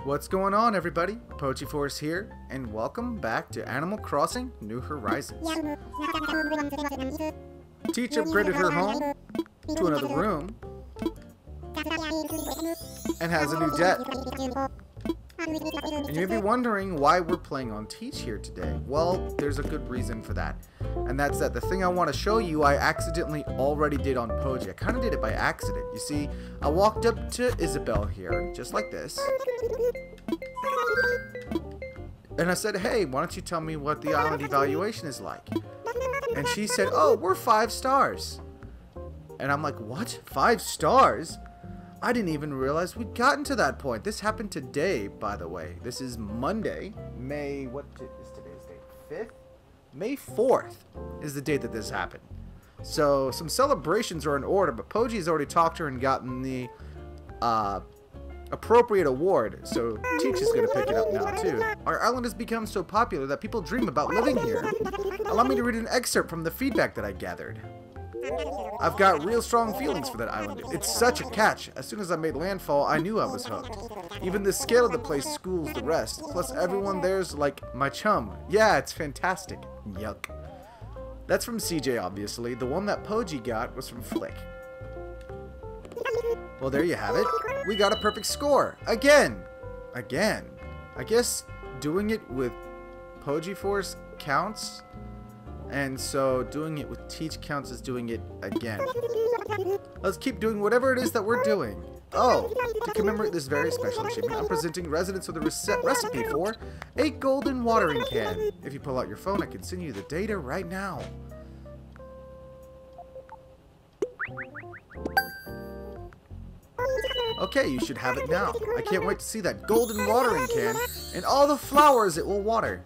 What's going on, everybody? Pogiforce here, and welcome back to Animal Crossing New Horizons. Teacher upgraded her home to another room and has a new debt. And you'd be wondering why we're playing on Teach here today. Well, there's a good reason for that. And that's that the thing I want to show you I accidentally already did on Pogi. I kind of did it by accident. You see, I walked up to Isabel here, just like this. And I said, hey, why don't you tell me what the island evaluation is like? And she said, oh, we're 5 stars. And I'm like, what? 5 stars? I didn't even realize we'd gotten to that point. This happened today, by the way. This is Monday, what is today's date? 5th? May 4th is the date that this happened. So some celebrations are in order, but Pogi's already talked to her and gotten the appropriate award, so Teach is going to pick it up now too. Our island has become so popular that people dream about living here. Allow me to read an excerpt from the feedback that I gathered. I've got real strong feelings for that island. It's such a catch. As soon as I made landfall, I knew I was hooked. Even the scale of the place schools the rest. Plus everyone there's like my chum. Yeah, it's fantastic. Yuck. That's from CJ, obviously. The one that Pogi got was from Flick. Well, there you have it. We got a perfect score. Again. I guess doing it with Pogiforce counts. And so doing it with Teach counts as doing it again. Let's keep doing whatever it is that we're doing. Oh, to commemorate this very special achievement, I'm presenting residents with a recipe for a golden watering can. If you pull out your phone, I can send you the data right now. Okay, you should have it now. I can't wait to see that golden watering can and all the flowers it will water.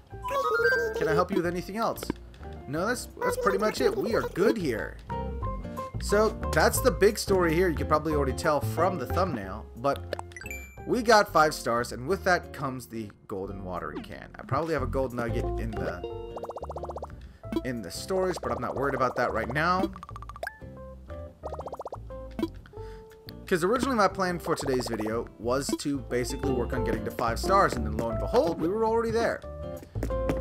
Can I help you with anything else? No, that's pretty much it. We are good here. So that's the big story here. You can probably already tell from the thumbnail, but we got 5 stars, and with that comes the golden watering can. I probably have a gold nugget in the storage, but I'm not worried about that right now. Because originally my plan for today's video was to basically work on getting to 5 stars, and then lo and behold, we were already there.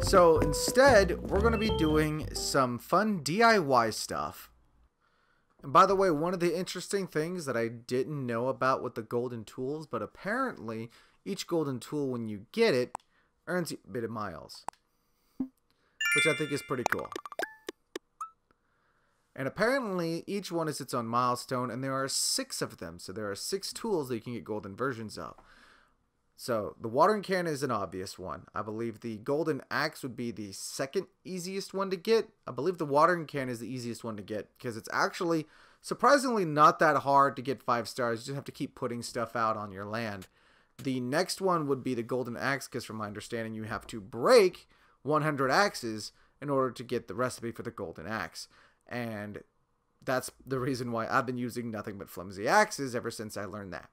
So instead, we're going to be doing some fun DIY stuff. And by the way, one of the interesting things that I didn't know about with the golden tools, but apparently each golden tool, when you get it, earns you a bit of miles. Which I think is pretty cool. And apparently each one is its own milestone, and there are 6 of them. So there are 6 tools that you can get golden versions of. So the watering can is an obvious one. I believe the golden axe would be the second easiest one to get. I believe the watering can is the easiest one to get because it's actually surprisingly not that hard to get 5 stars. You just have to keep putting stuff out on your land. The next one would be the golden axe because from my understanding you have to break 100 axes in order to get the recipe for the golden axe. And that's the reason why I've been using nothing but flimsy axes ever since I learned that.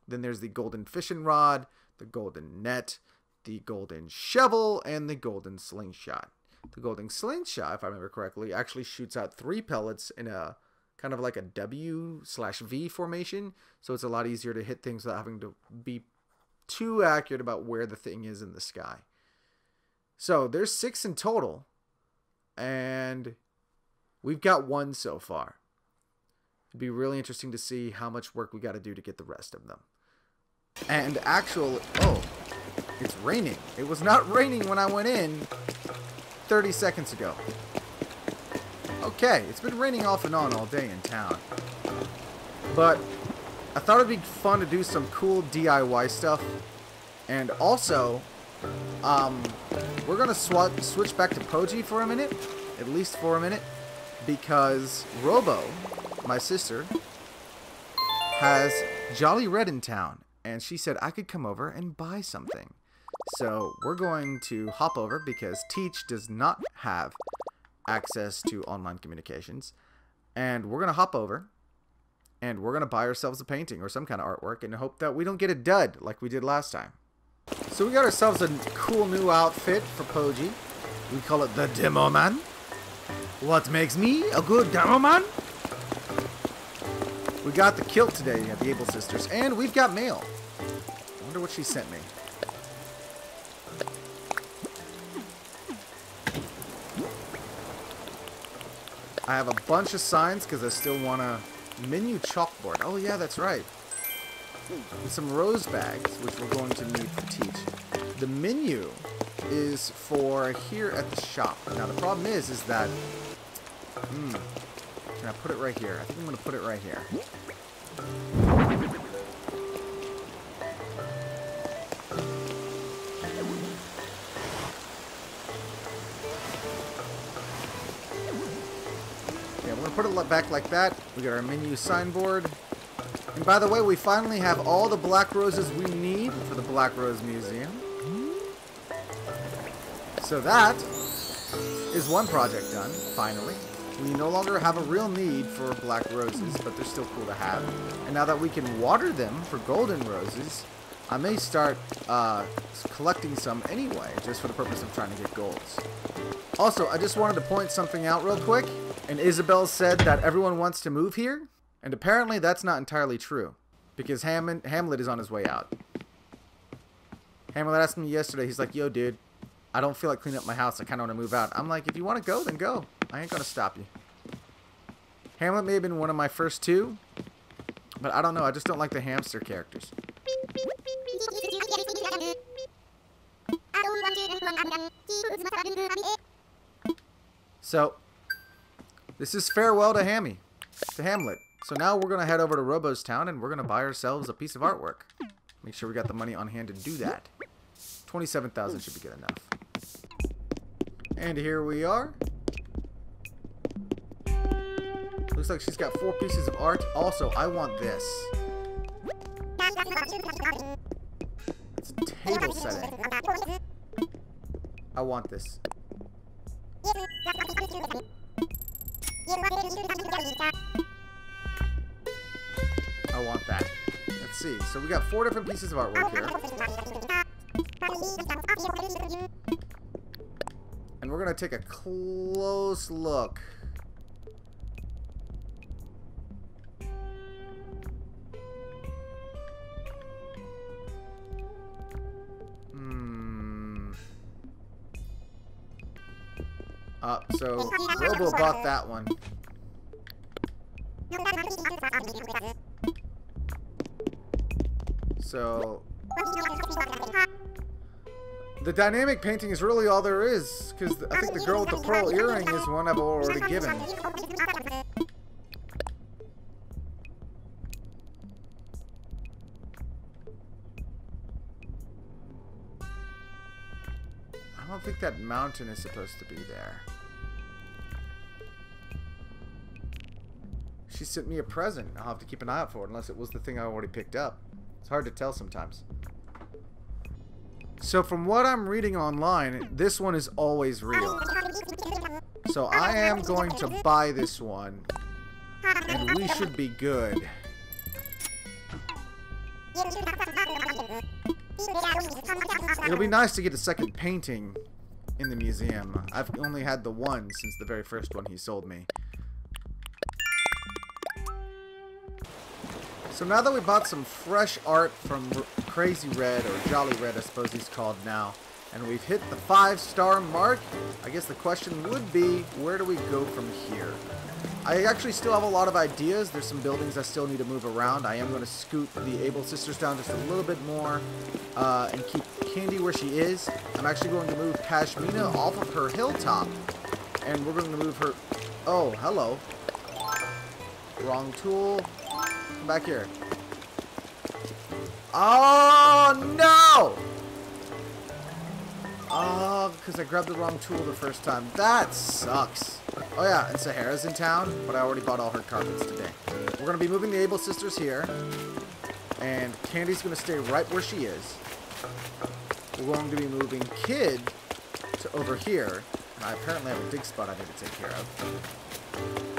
Then there's the golden fishing rod, the golden net, the golden shovel, and the golden slingshot. The golden slingshot, if I remember correctly, actually shoots out 3 pellets in a kind of like a W/V formation. So it's a lot easier to hit things without having to be too accurate about where the thing is in the sky. So there's 6 in total. And we've got 1 so far. It'd be really interesting to see how much work we got to do to get the rest of them. And actually, oh, it's raining. It was not raining when I went in 30 seconds ago. Okay, it's been raining off and on all day in town. But I thought it'd be fun to do some cool DIY stuff. And also, we're going to switch back to Pogi for a minute, at least for a minute, because Robo, my sister, has Jolly Red in town, and she said I could come over and buy something. So we're going to hop over because Teach does not have access to online communications, and we're going to hop over and we're going to buy ourselves a painting or some kind of artwork and hope that we don't get a dud like we did last time. So we got ourselves a cool new outfit for Pogi. We call it the Demo Man. What makes me a good Demo Man? We got the kilt today at the Able Sisters, and we've got mail. wonder what she sent me. I have a bunch of signs because I still want a menu chalkboard. Oh yeah, that's right. And some rose bags, which we're going to need for teach. The menu is for here at the shop. Now the problem is that can I put it right here? I think I'm going to put it right here. Yeah, we're going to put it back like that. We got our menu signboard. And by the way, we finally have all the black roses we need for the Black Rose Museum. So that is one project done, finally. We no longer have a real need for black roses, but they're still cool to have. And now that we can water them for golden roses, I may start collecting some anyway, just for the purpose of trying to get golds. Also, I just wanted to point something out real quick. And Isabel said that everyone wants to move here, and apparently that's not entirely true, because Hamlet is on his way out. Hamlet asked me yesterday, he's like, yo dude, I don't feel like cleaning up my house, I kind of want to move out. I'm like, if you want to go, then go. I ain't gonna stop you. Hamlet may have been one of my first two, but I don't know, I just don't like the hamster characters. So, this is farewell to Hamlet. So now we're gonna head over to Robo's town and we're gonna buy ourselves a piece of artwork. Make sure we got the money on hand to do that. 27,000 should be good enough. And here we are. Looks like she's got 4 pieces of art. Also, I want this. It's a table setting. I want this. I want that. Let's see. So we got 4 different pieces of artwork here. And we're going to take a close look. So Robo bought that one. So the dynamic painting is really all there is, because I think the girl with the pearl earring is one I've already given. I don't think that mountain is supposed to be there. She sent me a present. I'll have to keep an eye out for it, unless it was the thing I already picked up. It's hard to tell sometimes. So from what I'm reading online, this one is always real. So I am going to buy this one, and we should be good. It'll be nice to get a second painting in the museum. I've only had the one since the very first one he sold me. So now that we bought some fresh art from Crazy Red, or Jolly Red I suppose he's called now, and we've hit the 5-star mark, I guess the question would be, where do we go from here? I actually still have a lot of ideas. There's some buildings I still need to move around. I am going to scoot the Able Sisters down just a little bit more and keep Candy where she is. I'm actually going to move Pashmina off of her hilltop, and we're going to move her... Oh, hello. Wrong tool. Come back here. Oh, no! Oh, because I grabbed the wrong tool the first time. That sucks. Oh yeah, and Sahara's in town, but I already bought all her carpets today. We're going to be moving the Able Sisters here, and Candy's going to stay right where she is. We're going to be moving Kid to over here. And I apparently have a dig spot I need to take care of.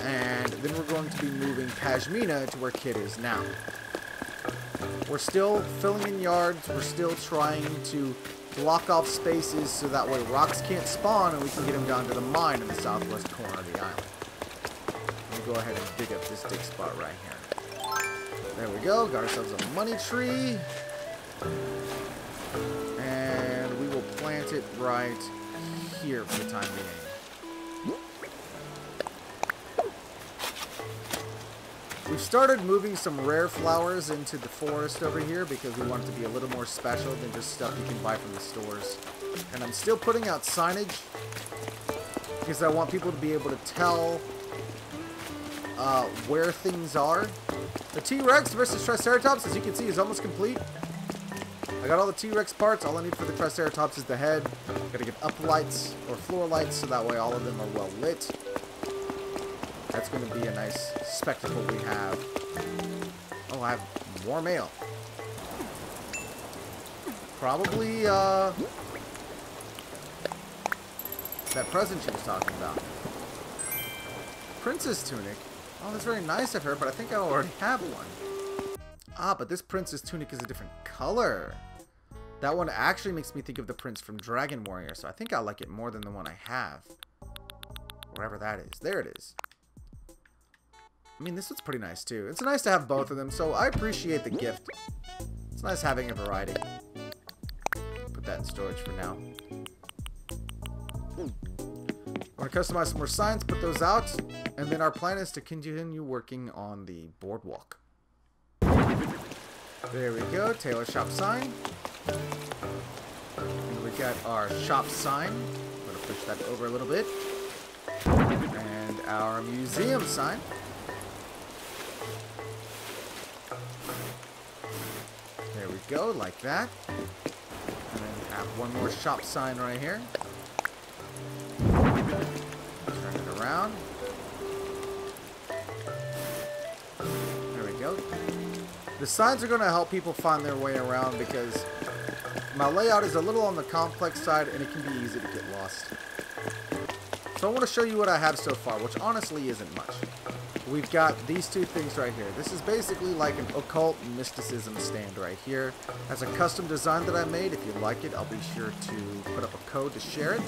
And then we're going to be moving Pashmina to where Kid is now. We're still filling in yards. We're still trying to block off spaces so that way rocks can't spawn and we can get them down to the mine in the southwest corner of the island. Let me go ahead and dig up this dig spot right here. There we go. Got ourselves a money tree. it right here for the time being. We've started moving some rare flowers into the forest over here because we want it to be a little more special than just stuff you can buy from the stores. And I'm still putting out signage because I want people to be able to tell where things are. The T-Rex versus Triceratops, as you can see, is almost complete. I got all the T-Rex parts. All I need for the Triceratops is the head. Gotta get up lights or floor lights so that way all of them are well lit. That's going to be a nice spectacle we have. Oh, I have more mail. Probably, that present she was talking about. Princess tunic. Oh, that's very nice of her, but I think I already have one. Ah, but this princess tunic is a different color. That one actually makes me think of the prince from Dragon Warrior, so I think I like it more than the one I have. Wherever that is. There it is. I mean, this one's pretty nice, too. It's nice to have both of them, so I appreciate the gift. It's nice having a variety. Put that in storage for now. Want to customize some more signs, put those out, and then our plan is to continue working on the boardwalk. There we go, tailor shop sign. And we got our shop sign. I'm going to push that over a little bit. And our museum sign. There we go, like that. And then we have one more shop sign right here. Turn it around. There we go. The signs are going to help people find their way around because my layout is a little on the complex side and it can be easy to get lost. So I want to show you what I have so far, which honestly isn't much. We've got these two things right here. This is basically like an occult mysticism stand right here. That's a custom design that I made. If you like it, I'll be sure to put up a code to share it.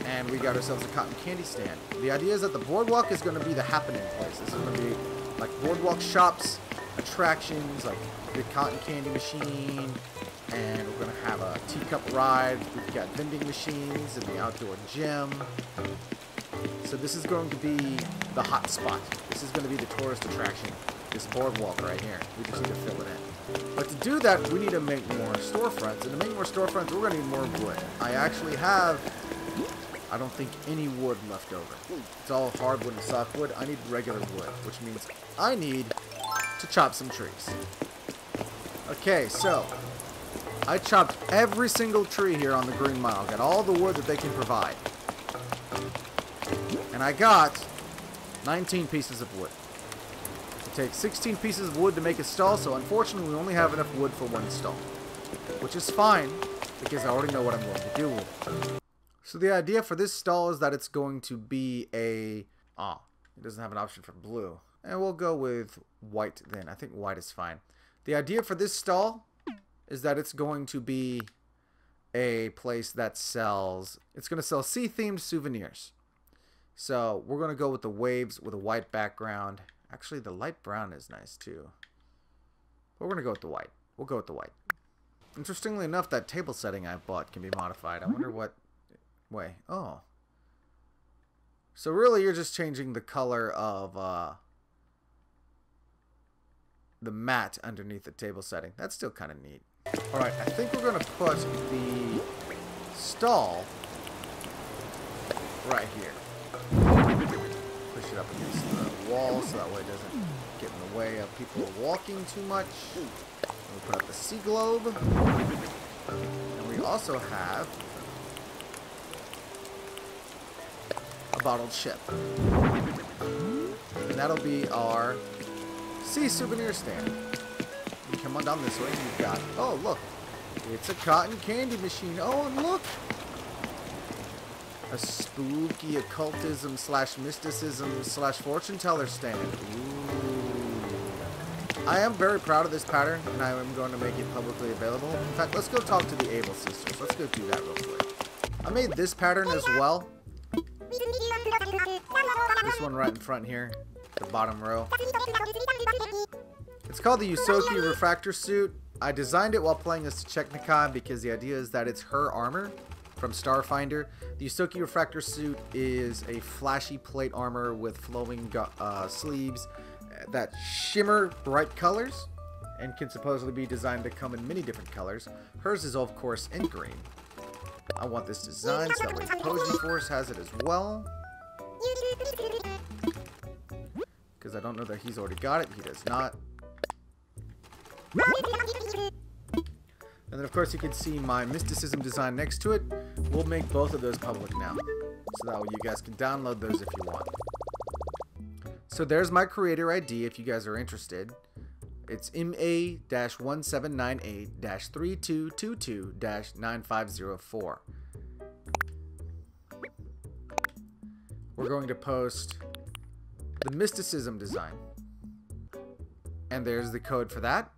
And we got ourselves a cotton candy stand. The idea is that the boardwalk is going to be the happening place. This is going to be like boardwalk shops, attractions, like the cotton candy machine, and we're going to have a teacup ride. We've got vending machines in the outdoor gym. So this is going to be the hot spot. This is going to be the tourist attraction, this boardwalk right here. We just need to fill it in. But to do that, we need to make more storefronts. And to make more storefronts, we're going to need more wood. I actually have, I don't think, any wood left over. It's all hardwood and softwood. I need regular wood, which means I need to chop some trees. Okay, so I chopped every single tree here on the Green Mile. Got all the wood that they can provide. And I got 19 pieces of wood. It takes 16 pieces of wood to make a stall, so unfortunately we only have enough wood for one stall. Which is fine, because I already know what I'm going to do with it. So the idea for this stall is that it's going to be a... Ah, it doesn't have an option for blue. And we'll go with white then. I think white is fine. The idea for this stall is that it's going to be a place that sells... It's going to sell sea-themed souvenirs. So we're going to go with the waves with a white background. Actually, the light brown is nice too. But we're going to go with the white. We'll go with the white. Interestingly enough, that table setting I bought can be modified. I wonder what... Wait. Oh. So really you're just changing the color of the mat underneath the table setting. That's still kind of neat. Alright, I think we're going to put the stall right here. Push it up against the wall so that way it doesn't get in the way of people walking too much. We'll put up the sea globe. And we also have a bottled ship. And that'll be our sea souvenir stand. You come on down this way and you've got, oh look, it's a cotton candy machine. Oh, and look, a spooky occultism slash mysticism slash fortune teller stand. Ooh. I am very proud of this pattern and I am going to make it publicly available. In fact, let's go talk to the Able sisters. Let's go do that real quick. I made this pattern as well. This one right in front here, the bottom row. It's called the Yusoki Refractor Suit. I designed it while playing as Technicon because the idea is that it's her armor from Starfinder. The Yusoki Refractor suit is a flashy plate armor with flowing sleeves that shimmer bright colors and can supposedly be designed to come in many different colors. Hers is, of course, in green. I want this design so that way Pogiforce has it as well. Because I don't know that he's already got it. He does not. And then, of course, you can see my Mysticism design next to it. We'll make both of those public now, so that way you guys can download those if you want. So there's my creator ID if you guys are interested. It's MA-1798-3222-9504. We're going to post the Mysticism design. And there's the code for that.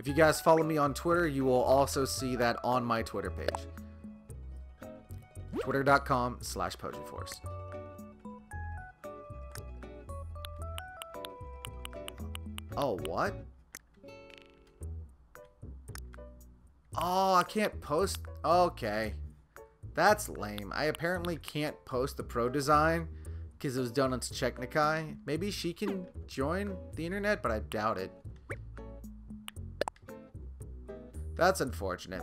If you guys follow me on Twitter, you will also see that on my Twitter page. Twitter.com/Pogiforce. Oh, what? Oh, I can't post. Okay. That's lame. I apparently can't post the pro design because it was done on Technikai. Maybe she can join the internet, but I doubt it. That's unfortunate.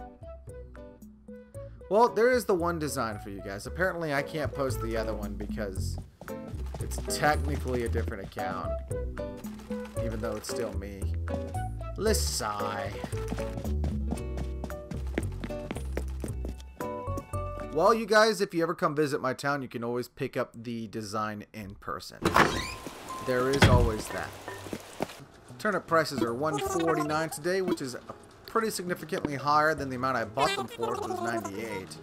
Well, there is the one design for you guys. Apparently, I can't post the other one because it's technically a different account. Even though it's still me. Let's sigh. Well, you guys, if you ever come visit my town, you can always pick up the design in person. There is always that. Turnip prices are $1.49 today, which is pretty significantly higher than the amount I bought them for, which was $98.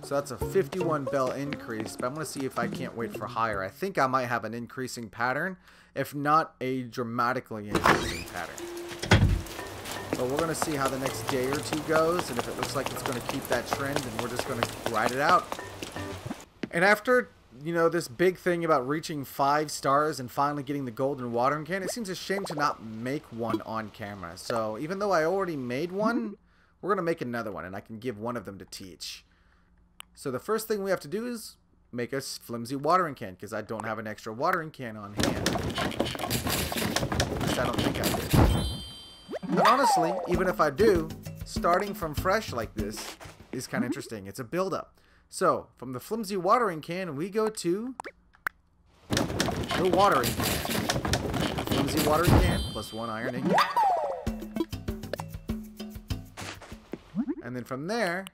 So that's a 51 bell increase, but I'm going to see if I can't wait for higher. I think I might have an increasing pattern, if not a dramatically increasing pattern. But we're going to see how the next day or two goes, and if it looks like it's going to keep that trend, then we're just going to ride it out. And after, you know, this big thing about reaching 5 stars and finally getting the golden watering can, it seems a shame to not make one on camera. So even though I already made one, we're going to make another one, and I can give one of them to Teach. So the first thing we have to do is make a flimsy watering can, because I don't have an extra watering can on hand. At least I don't think I do. And honestly, even if I do, starting from fresh like this is kind of interesting. It's a build-up. So, from the flimsy watering can, we go to the watering can. Flimsy watering can, plus 1 iron ingot. And then from there,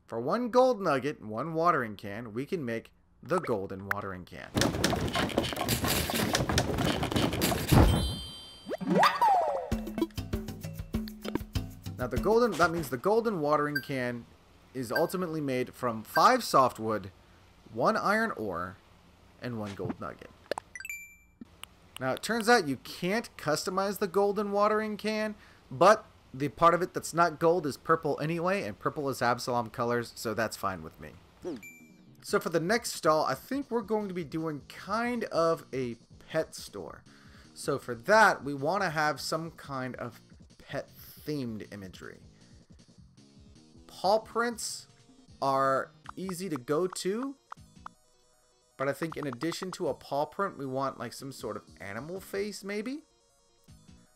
for 1 gold nugget and 1 watering can, we can make the golden watering can. Now that means the golden watering can is ultimately made from 5 softwood, 1 iron ore, and 1 gold nugget. Now it turns out you can't customize the golden watering can, but the part of it that's not gold is purple anyway, and purple is Absalom colors, so that's fine with me. So for the next stall, I think we're going to be doing kind of a pet store. So for that, we want to have some kind of pet themed imagery. Paw prints are easy to go to, but I think in addition to a paw print, we want like some sort of animal face maybe.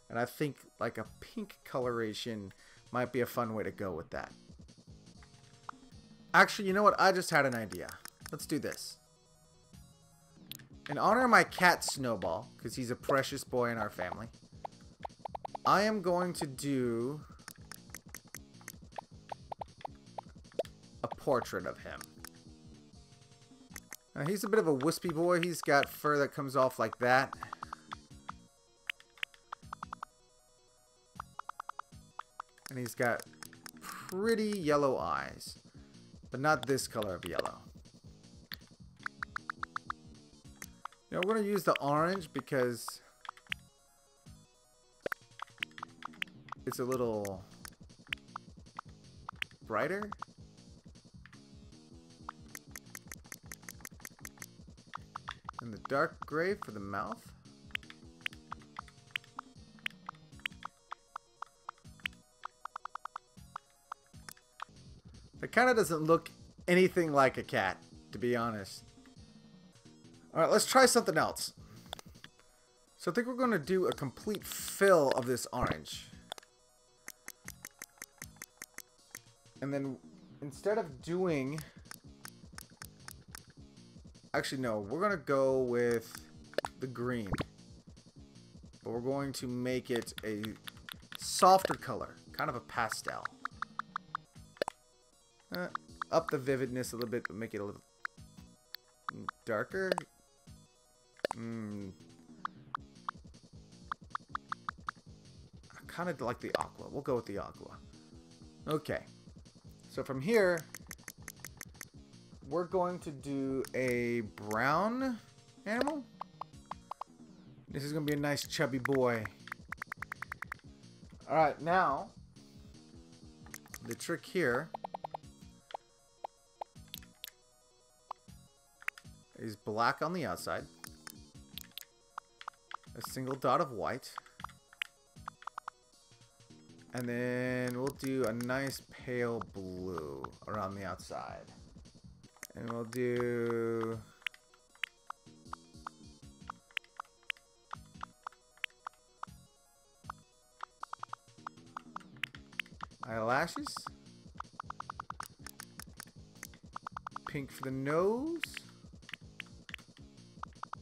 And I think like a pink coloration might be a fun way to go with that. Actually, you know what? I just had an idea. Let's do this. In honor of my cat Snowball, because he's a precious boy in our family, I am going to do a portrait of him. Now, he's a bit of a wispy boy. He's got fur that comes off like that. And he's got pretty yellow eyes, but not this color of yellow. You know, we're going to use the orange because it's a little brighter. And the dark gray for the mouth. That kind of doesn't look anything like a cat, to be honest. Alright, let's try something else. So I think we're going to do a complete fill of this orange. And then instead of doing... Actually, no. We're going to go with the green. But we're going to make it a softer color. Kind of a pastel. Up the vividness a little bit, but make it a little darker. I kind of like the aqua. We'll go with the aqua. Okay. So from here, we're going to do a brown animal. This is going to be a nice chubby boy. Alright, now, the trick here is black on the outside. A single dot of white. And then we'll do a nice pale blue around the outside. And we'll do... eyelashes. Pink for the nose.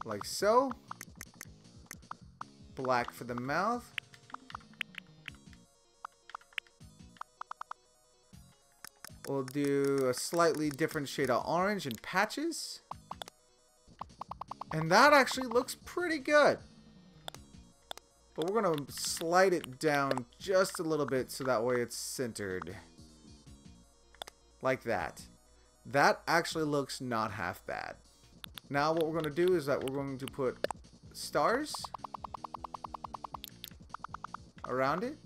Like so. Black for the mouth. We'll do a slightly different shade of orange in patches. And that actually looks pretty good. But we're going to slide it down just a little bit so that way it's centered. Like that. That actually looks not half bad. Now what we're going to do is that we're going to put stars around it.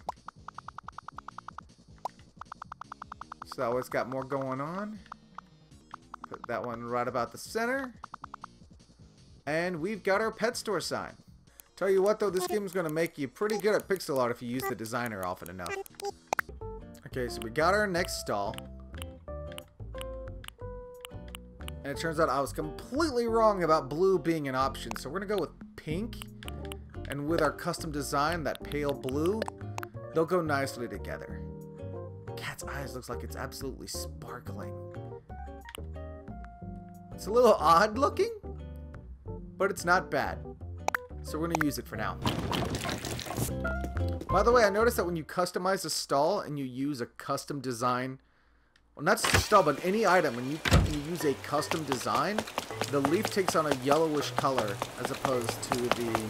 So that way it's got more going on. Put that one right about the center. And we've got our pet store sign. Tell you what though, this game is going to make you pretty good at pixel art if you use the designer often enough. Okay, so we got our next stall. And it turns out I was completely wrong about blue being an option. So we're going to go with pink. And with our custom design, that pale blue, they'll go nicely together. Cat's eyes looks like it's absolutely sparkling. It's a little odd looking, but it's not bad. So we're going to use it for now. By the way, I noticed that when you customize a stall and you use a custom design, well, not just a stall, but any item, when you use a custom design, the leaf takes on a yellowish color as opposed to the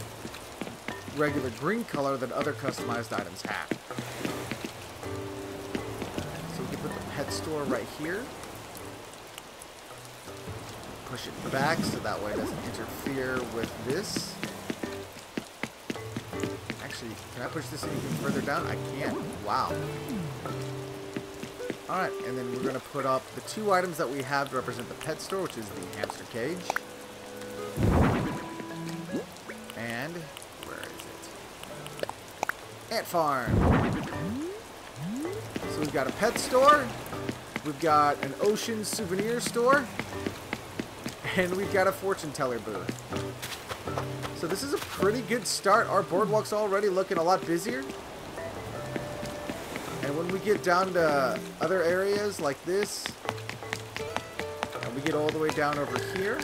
regular green color that other customized items have. So we can put the pet store right here. Push it back so that way it doesn't interfere with this. Actually, can I push this anything further down? I can. Wow. Alright, and then we're going to put up the two items that we have to represent the pet store, which is the hamster cage. And, where is it? Ant farm. So we've got a pet store, we've got an ocean souvenir store, and we've got a fortune teller booth. So this is a pretty good start. Our boardwalk's already looking a lot busier. And when we get down to other areas like this, and we get all the way down over here,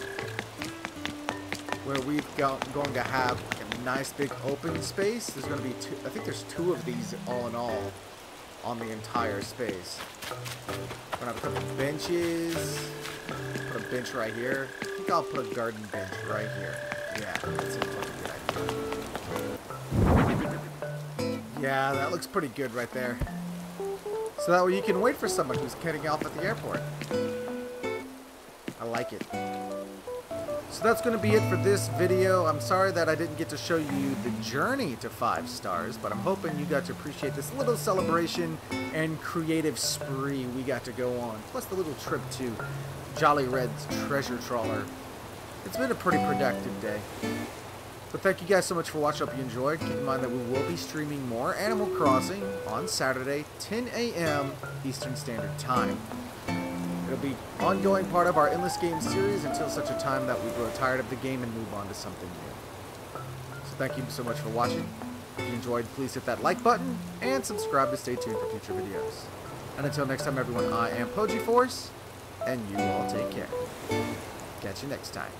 where we've going to have a nice big open space. There's going to be two, I think there's two of these all in all on the entire space. We're going to put the benches, put a bench right here. I think I'll put a garden bench right here. Yeah, that seems like a good idea. Yeah, that looks pretty good right there. So that way you can wait for someone who's getting off at the airport. I like it. So that's going to be it for this video. I'm sorry that I didn't get to show you the journey to 5 stars, but I'm hoping you got to appreciate this little celebration and creative spree we got to go on. Plus the little trip to Jolly Red's treasure trawler. It's been a pretty productive day. But thank you guys so much for watching. Hope you enjoyed. Keep in mind that we will be streaming more Animal Crossing on Saturday, 10 a.m. Eastern Standard Time. it'll be ongoing part of our Endless Games series until such a time that we grow tired of the game and move on to something new. So thank you so much for watching. If you enjoyed, please hit that like button and subscribe to stay tuned for future videos. And until next time, everyone, I am Pogiforce, and you all take care. Catch you next time.